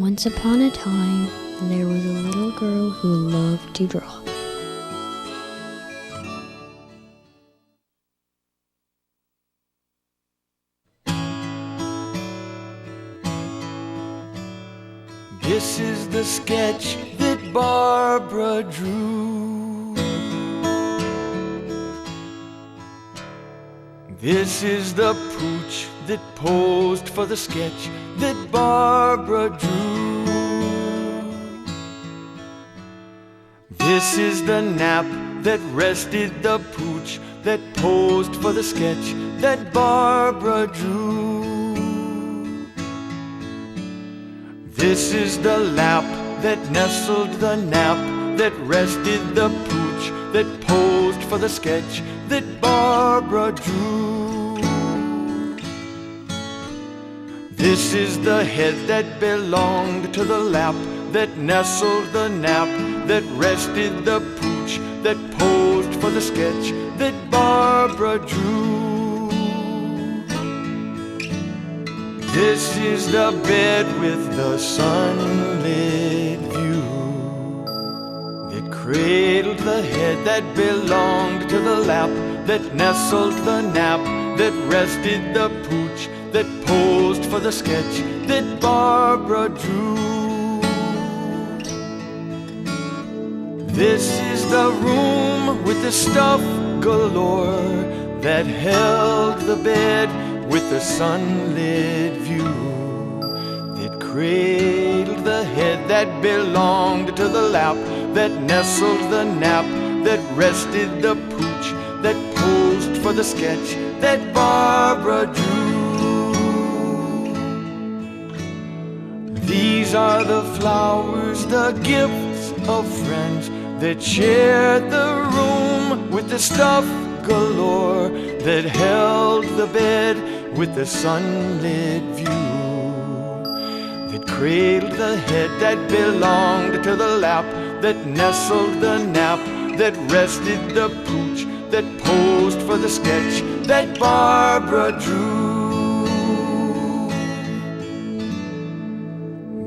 Once upon a time, there was a little girl who loved to draw. This is the sketch that Barbara drew. This is the pooch that posed for the sketch that Barbara drew. This is the nap that rested the pooch that posed for the sketch that Barbara drew. This is the lap that nestled the nap that rested the pooch that posed for the sketch that Barbara drew. This is the head that belonged to the lap that nestled the nap that rested the pooch that posed for the sketch that Barbara drew. This is the bed with the sunlit view that cradled the head that belonged to the lap that nestled the nap that rested the pooch that posed for the sketch that Barbara drew. This is the room with the stuff galore that held the bed with the sunlit view that cradled the head that belonged to the lap that nestled the nap that rested the pooch that posed for the sketch that Barbara drew. These are the flowers, the gifts of friends that shared the room with the stuff galore that held the bed with the sunlit view that cradled the head that belonged to the lap that nestled the nap that rested the pooch that posed for the sketch that Barbara drew.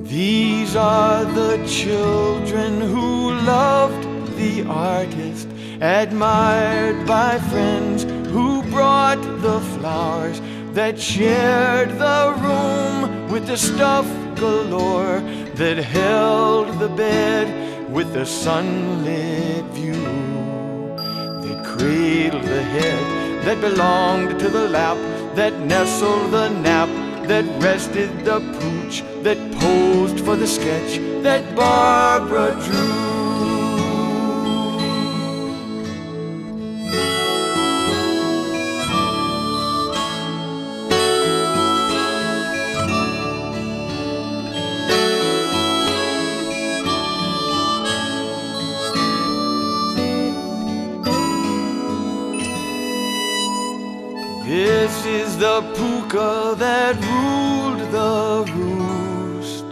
These are the children who loved the artist, admired by friends who brought the flowers that shared the room with the stuff galore that held the bed with the sunlit view that cradled the head that belonged to the lap that nestled the nap that rested the pooch that posed for the sketch that Barbara drew. This is the puka that ruled the roost,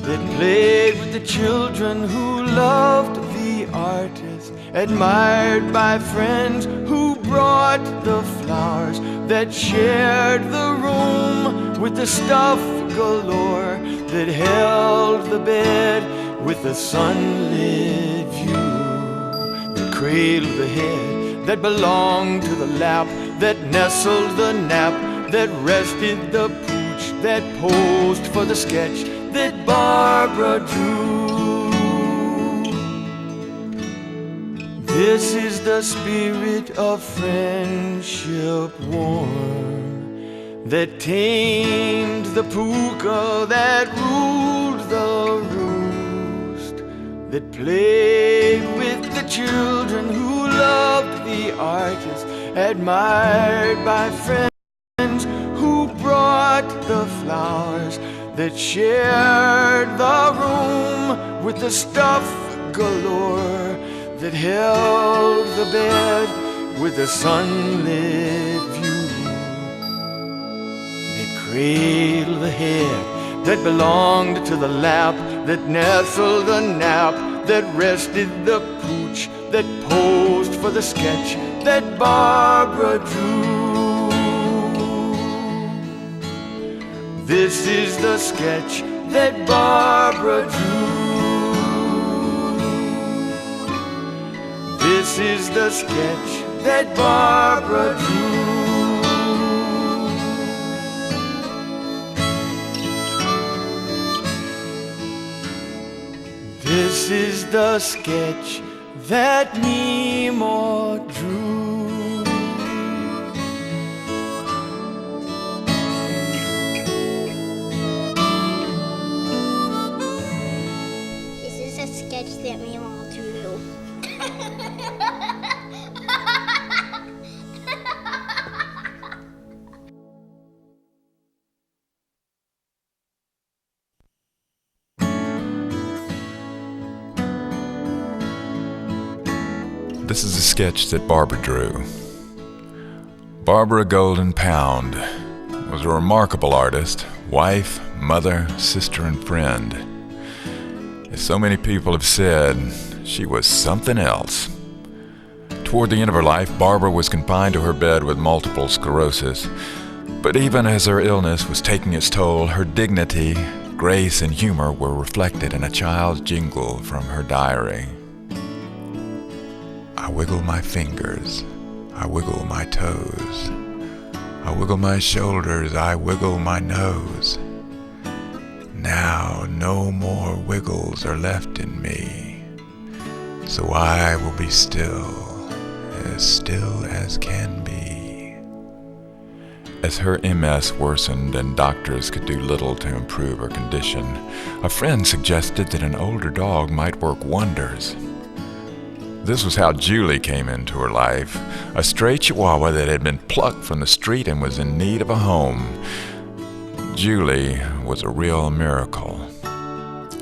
that played with the children who loved the artist, admired by friends who brought the flowers, that shared the room with the stuff galore, that held the bed with the sunlit view, that cradled the head that belonged to the lap that nestled the nap that rested the pooch that posed for the sketch that Barbara drew. This is the spirit of friendship warm that tamed the puka that ruled the roost, that played with the children who loved the artist, admired by friends who brought the flowers, that shared the room with the stuff galore, that held the bed with the sunlit view, that cradled the head that belonged to the lap, that nestled the nap, that rested the pooch, that posed for the sketch that Barbara drew. This is the sketch that Barbara drew. This is the sketch that Barbara drew. This is the sketch that Nemo drew. This is a sketch that Nemo drew. This is a sketch that Barbara drew. Barbara Golden Pound was a remarkable artist, wife, mother, sister, and friend. As so many people have said, she was something else. Toward the end of her life, Barbara was confined to her bed with multiple sclerosis. But even as her illness was taking its toll, her dignity, grace, and humor were reflected in a child's jingle from her diary. I wiggle my fingers, I wiggle my toes, I wiggle my shoulders, I wiggle my nose. Now no more wiggles are left in me, so I will be still as can be. As her MS worsened and doctors could do little to improve her condition, a friend suggested that an older dog might work wonders. This was how Julie came into her life, a stray chihuahua that had been plucked from the street and was in need of a home. Julie was a real miracle,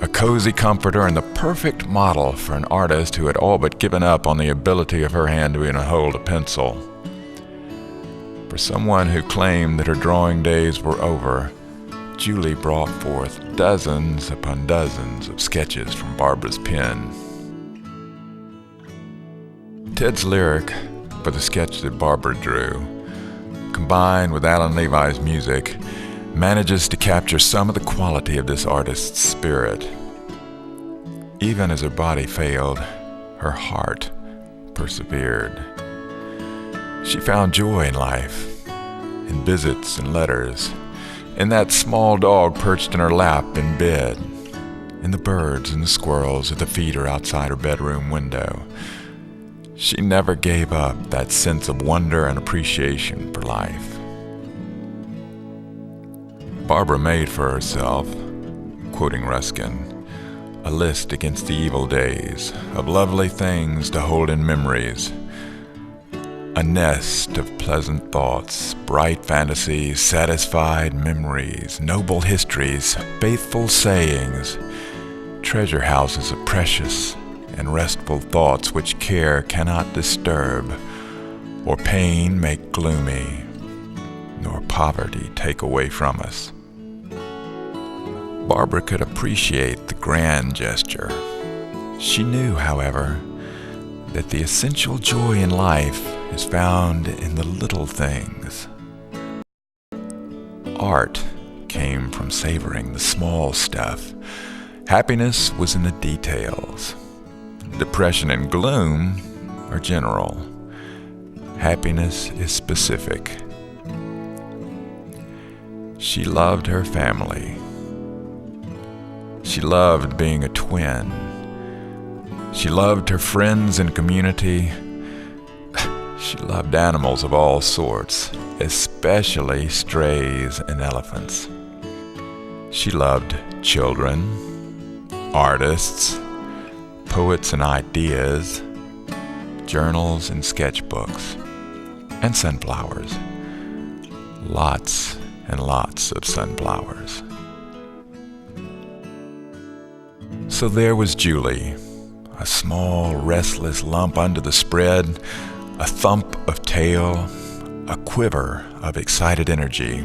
a cozy comforter and the perfect model for an artist who had all but given up on the ability of her hand to even hold a pencil. For someone who claimed that her drawing days were over, Julie brought forth dozens upon dozens of sketches from Barbara's pen. Ted's lyric for the sketch that Barbara drew, combined with Alan Levi's music, manages to capture some of the quality of this artist's spirit. Even as her body failed, her heart persevered. She found joy in life, in visits and letters, in that small dog perched in her lap in bed, in the birds and the squirrels at the feeder outside her bedroom window. She never gave up that sense of wonder and appreciation for life. Barbara made for herself, quoting Ruskin, a list against the evil days of lovely things to hold in memories, a nest of pleasant thoughts, bright fantasies, satisfied memories, noble histories, faithful sayings, treasure houses of precious and restful thoughts which care cannot disturb, or pain make gloomy, nor poverty take away from us. Barbara could appreciate the grand gesture. She knew, however, that the essential joy in life is found in the little things. Art came from savoring the small stuff. Happiness was in the details. Depression and gloom are general. Happiness is specific. She loved her family. She loved being a twin. She loved her friends and community. She loved animals of all sorts, especially strays and elephants. She loved children, artists, poets and ideas, journals and sketchbooks, and sunflowers. Lots and lots of sunflowers. So there was Julie, a small, restless lump under the spread, a thump of tail, a quiver of excited energy.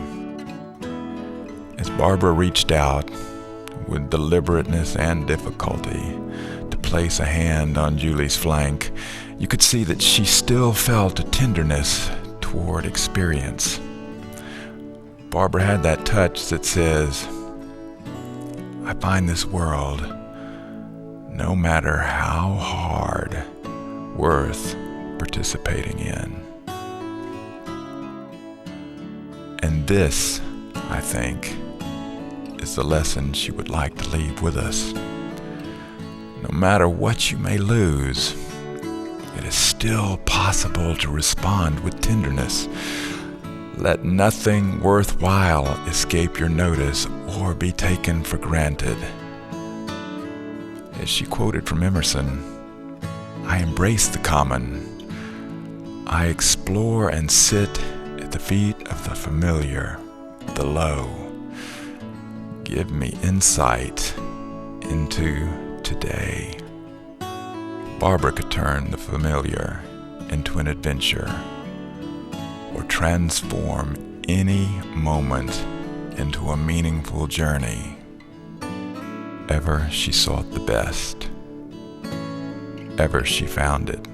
As Barbara reached out, with deliberateness and difficulty, to place a hand on Julie's flank, you could see that she still felt a tenderness toward experience. Barbara had that touch that says, I find this world, no matter how hard, worth participating in. And this, I think, is the lesson she would like to leave with us. No matter what you may lose, it is still possible to respond with tenderness. Let nothing worthwhile escape your notice or be taken for granted. As she quoted from Emerson, I embrace the common. I explore and sit at the feet of the familiar, the low. Give me insight into today. Barbara could turn the familiar into an adventure, or transform any moment into a meaningful journey. Ever she sought the best. Ever she found it.